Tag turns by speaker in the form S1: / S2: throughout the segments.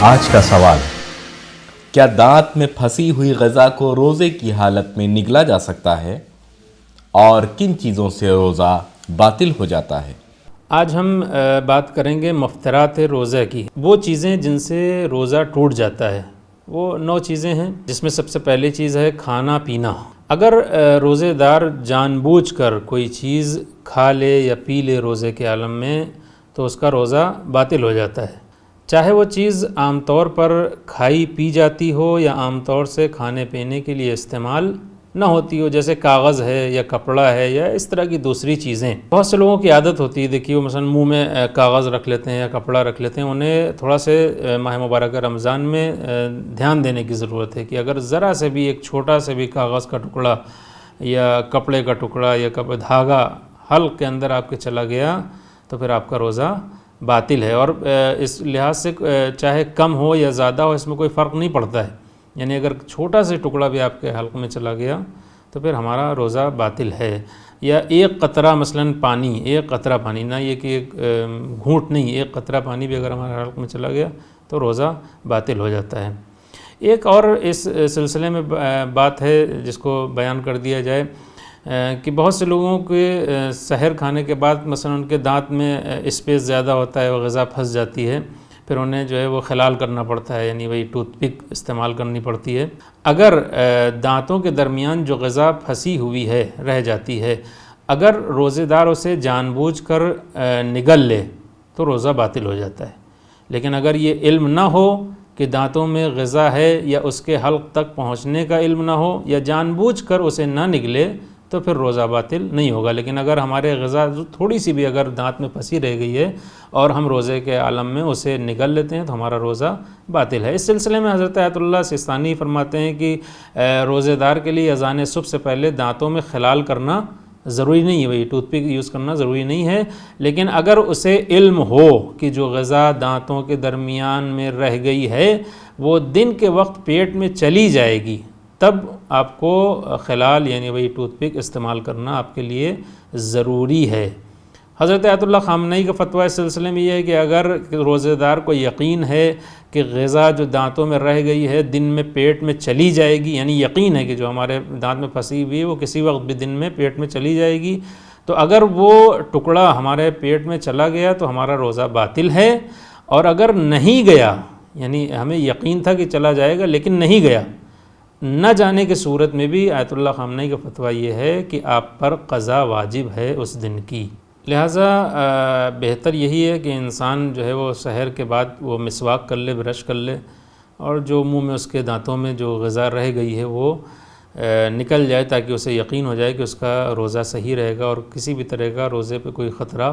S1: آج کا سوال: کیا دانت میں پھنسی ہوئی غذا کو روزے کی حالت میں نگلا جا سکتا ہے؟ اور کن چیزوں سے روزہ باطل ہو جاتا ہے؟
S2: آج ہم بات کریں گے مفطرات روزہ کی، وہ چیزیں جن سے روزہ ٹوٹ جاتا ہے۔ وہ 9 چیزیں ہیں، جس میں سب سے پہلی چیز ہے کھانا پینا۔ اگر روزے دار جان بوجھ کر کوئی چیز کھا لے یا پی لے روزے کے عالم میں، تو اس کا روزہ باطل ہو جاتا ہے، چاہے وہ چیز عام طور پر کھائی پی جاتی ہو یا عام طور سے کھانے پینے کے لیے استعمال نہ ہوتی ہو، جیسے کاغذ ہے یا کپڑا ہے یا اس طرح کی دوسری چیزیں۔ بہت سے لوگوں کی عادت ہوتی ہے، دیکھیے وہ مثلا منہ میں کاغذ رکھ لیتے ہیں یا کپڑا رکھ لیتے ہیں۔ انہیں تھوڑا سے ماہ مبارکہ رمضان میں دھیان دینے کی ضرورت ہے کہ اگر ذرا سے بھی ایک چھوٹا سے بھی کاغذ کا ٹکڑا یا کپڑے کا ٹکڑا یا دھاگا حلق کے اندر آپ کے چلا گیا تو پھر آپ کا روزہ باطل ہے۔ اور اس لحاظ سے چاہے کم ہو یا زیادہ ہو، اس میں کوئی فرق نہیں پڑتا ہے، یعنی اگر چھوٹا سے ٹکڑا بھی آپ کے حلق میں چلا گیا تو پھر ہمارا روزہ باطل ہے۔ یا ایک قطرہ مثلاً پانی، ایک قطرہ پانی، نہ یہ کہ ایک گھونٹ نہیں، ایک قطرہ پانی بھی اگر ہمارے حلق میں چلا گیا تو روزہ باطل ہو جاتا ہے۔ ایک اور اس سلسلے میں بات ہے جس کو بیان کر دیا جائے کہ بہت سے لوگوں کے سحر کھانے کے بعد مثلا ان کے دانت میں اسپیس زیادہ ہوتا ہے، وہ غذا پھنس جاتی ہے، پھر انہیں جو ہے وہ خلال کرنا پڑتا ہے، یعنی وہی ٹوتھ پک استعمال کرنی پڑتی ہے۔ اگر دانتوں کے درمیان جو غذا پھنسی ہوئی ہے رہ جاتی ہے، اگر روزے دار اسے جان بوجھ کر نگل لے تو روزہ باطل ہو جاتا ہے۔ لیکن اگر یہ علم نہ ہو کہ دانتوں میں غذا ہے یا اس کے حلق تک پہنچنے کا علم نہ ہو یا جان بوجھ کر اسے نہ نگلے تو پھر روزہ باطل نہیں ہوگا۔ لیکن اگر ہمارے غذا تھوڑی سی بھی اگر دانت میں پھنسی رہ گئی ہے اور ہم روزے کے عالم میں اسے نگل لیتے ہیں تو ہمارا روزہ باطل ہے۔ اس سلسلے میں حضرت آیت اللہ سستانی فرماتے ہیں کہ روزے دار کے لیے اذان صبح سے پہلے دانتوں میں خلال کرنا ضروری نہیں ہے، وہی ٹوتھ پک یوز کرنا ضروری نہیں ہے، لیکن اگر اسے علم ہو کہ جو غذا دانتوں کے درمیان میں رہ گئی ہے وہ دن کے وقت پیٹ میں چلی جائے گی، تب آپ کو خلال یعنی وہی ٹوتھ پک استعمال کرنا آپ کے لیے ضروری ہے۔ حضرت آیت اللہ خامنئی کا فتویٰ اس سلسلے میں یہ ہے کہ اگر روزے دار کو یقین ہے کہ غذا جو دانتوں میں رہ گئی ہے دن میں پیٹ میں چلی جائے گی، یعنی یقین ہے کہ جو ہمارے دانت میں پھنسی ہوئی ہے وہ کسی وقت بھی دن میں پیٹ میں چلی جائے گی، تو اگر وہ ٹکڑا ہمارے پیٹ میں چلا گیا تو ہمارا روزہ باطل ہے۔ اور اگر نہیں گیا، یعنی ہمیں یقین تھا کہ چلا جائے گا لیکن نہیں گیا، نہ جانے کی صورت میں بھی آیت اللہ خامنئی کا فتویٰ یہ ہے کہ آپ پر قضا واجب ہے اس دن کی۔ لہٰذا بہتر یہی ہے کہ انسان جو ہے وہ سحر کے بعد وہ مسواک کر لے، برش کر لے، اور جو منہ میں اس کے دانتوں میں جو غذا رہ گئی ہے وہ نکل جائے تاکہ اسے یقین ہو جائے کہ اس کا روزہ صحیح رہے گا اور کسی بھی طرح کا روزے پہ کوئی خطرہ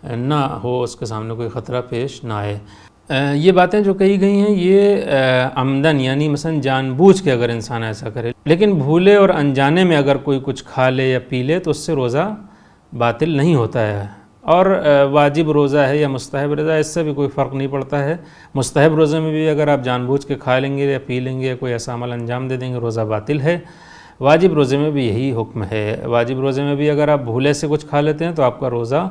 S2: نہ ہو، اس کے سامنے کوئی خطرہ پیش نہ آئے۔ یہ باتیں جو کہی گئی ہیں یہ عمدن یعنی مثلا جان بوجھ کے اگر انسان ایسا کرے، لیکن بھولے اور انجانے میں اگر کوئی کچھ کھا لے یا پی لے تو اس سے روزہ باطل نہیں ہوتا ہے۔ اور واجب روزہ ہے یا مستحب روزہ ہے، اس سے بھی کوئی فرق نہیں پڑتا ہے۔ مستحب روزے میں بھی اگر آپ جان بوجھ کے کھا لیں گے یا پی لیں گے یا کوئی ایسا عمل انجام دے دیں گے روزہ باطل ہے۔ واجب روزے میں بھی یہی حکم ہے، واجب روزے میں بھی اگر آپ بھولے سے کچھ کھا لیتے ہیں تو آپ کا روزہ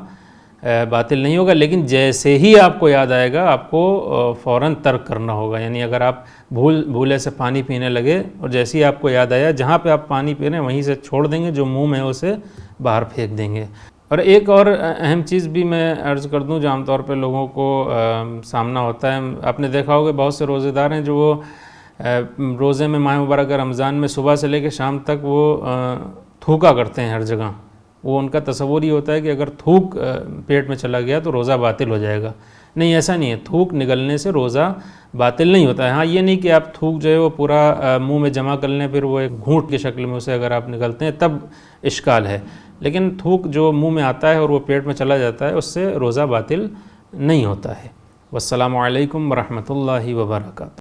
S2: باطل نہیں ہوگا، لیکن جیسے ہی آپ کو یاد آئے گا آپ کو فوراً ترک کرنا ہوگا۔ یعنی اگر آپ بھولے سے پانی پینے لگے اور جیسے ہی آپ کو یاد آیا جہاں پہ آپ پانی پی رہے ہیں وہیں سے چھوڑ دیں گے، جو منہ میں ہے اسے باہر پھینک دیں گے۔ اور ایک اور اہم چیز بھی میں عرض کر دوں جو عام طور پہ لوگوں کو سامنا ہوتا ہے، آپ نے دیکھا ہوگا بہت سے روزے دار ہیں جو وہ روزے میں ماہ مبارکہ رمضان میں صبح سے لے کے شام تک وہ تھوکا کرتے ہیں ہر جگہ۔ وہ ان کا تصور ہی ہوتا ہے کہ اگر تھوک پیٹ میں چلا گیا تو روزہ باطل ہو جائے گا۔ نہیں، ایسا نہیں ہے، تھوک نگلنے سے روزہ باطل نہیں ہوتا ہے۔ ہاں یہ نہیں کہ آپ تھوک جو ہے وہ پورا منہ میں جمع کر لیں پھر وہ ایک گھونٹ کی شکل میں اسے اگر آپ نگلتے ہیں تب اشکال ہے، لیکن تھوک جو منہ میں آتا ہے اور وہ پیٹ میں چلا جاتا ہے اس سے روزہ باطل نہیں ہوتا ہے۔ والسلام علیکم ورحمۃ اللہ وبرکاتہ۔